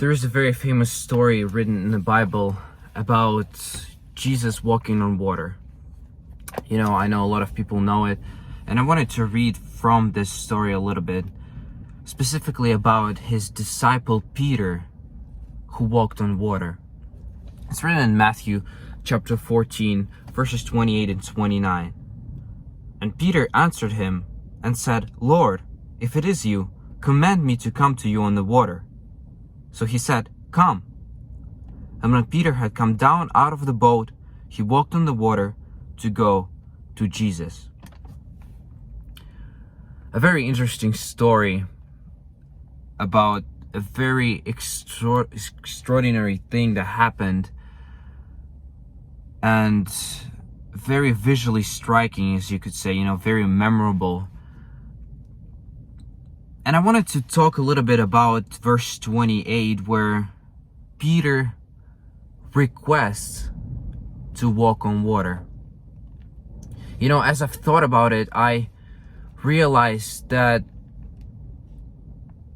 There is a very famous story written in the Bible about Jesus walking on water. I know a lot of people know it, and I wanted to read from this story a little bit, specifically about his disciple Peter, who walked on water. It's written in Matthew chapter 14, verses 28 and 29. And Peter answered him and said, "Lord, if it is you, command me to come to you on the water." So he said, "Come." And when Peter had come down out of the boat, he walked on the water to go to Jesus. A very interesting story about a very extraordinary thing that happened, and very visually striking, as you could say, very memorable. And I wanted to talk a little bit about verse 28, where Peter requests to walk on water. As I've thought about it, I realized that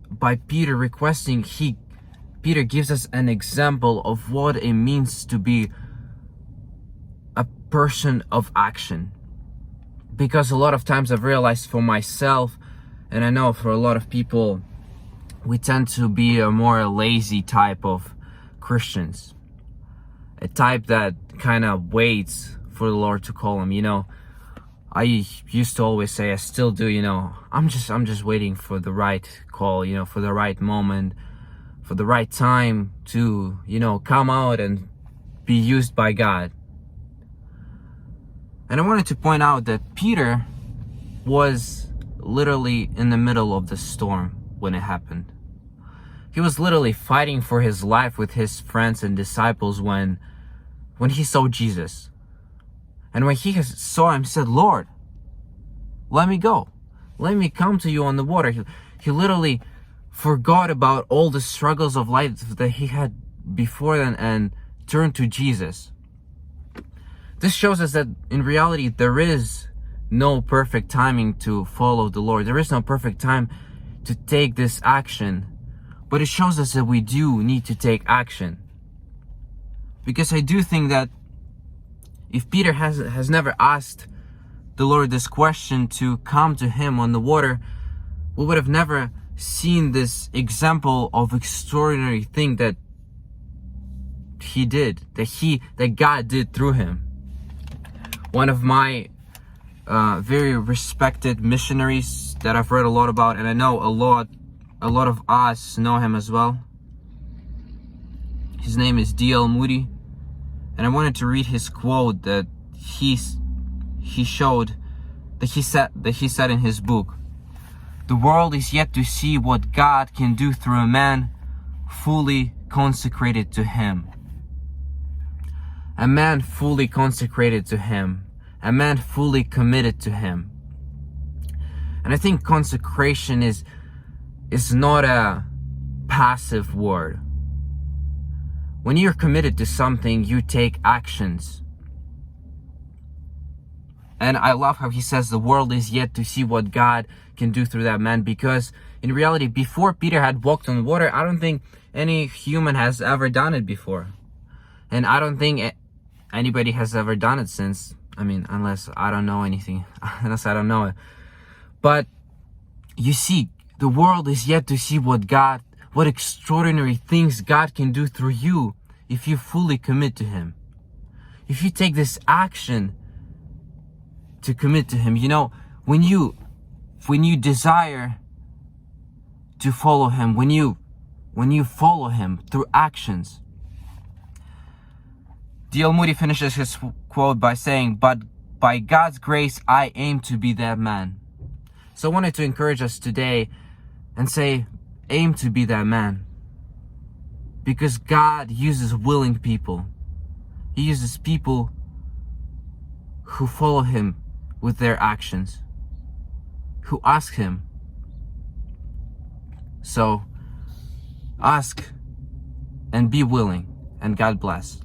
by Peter requesting, Peter gives us an example of what it means to be a person of action. Because a lot of times I've realized for myself, and I know for a lot of people, we tend to be a more lazy type of Christians. A type that kind of waits for the Lord to call him. I used to always say, I still do, I'm just waiting for the right call, for the right moment, for the right time to, come out and be used by God. And I wanted to point out that Peter was literally in the middle of the storm when it happened. He was literally fighting for his life with his friends and disciples when he saw Jesus. And when he saw him, he said, "Lord, let me go. Let me come to you on the water." He literally forgot about all the struggles of life that he had before then and turned to Jesus. This shows us that in reality, there is no perfect timing to follow the Lord. There is no perfect time to take this action. But it shows us that we do need to take action. Because I do think that if Peter has never asked the Lord this question to come to him on the water, we would have never seen this example of extraordinary thing that he did, that God did through him. One of my very respected missionaries that I've read a lot about, and I know a lot of us know him as well. His name is D.L. Moody, and I wanted to read his quote that he said in his book. "The world is yet to see what God can do through a man fully consecrated to him." A man fully consecrated to him. A man fully committed to him. And I think consecration is not a passive word. When you're committed to something, you take actions. And I love how he says the world is yet to see what God can do through that man, because in reality, before Peter had walked on water, I don't think any human has ever done it before. And I don't think anybody has ever done it since. Unless I don't know anything, unless I don't know it. But you see, the world is yet to see what extraordinary things God can do through you if you fully commit to him. If you take this action to commit to him, when you desire to follow him, when you follow him through actions. D.L. Moody finishes his quote by saying, "But by God's grace, I aim to be that man." So I wanted to encourage us today and say, aim to be that man. Because God uses willing people. He uses people who follow him with their actions, who ask him. So ask and be willing, and God bless.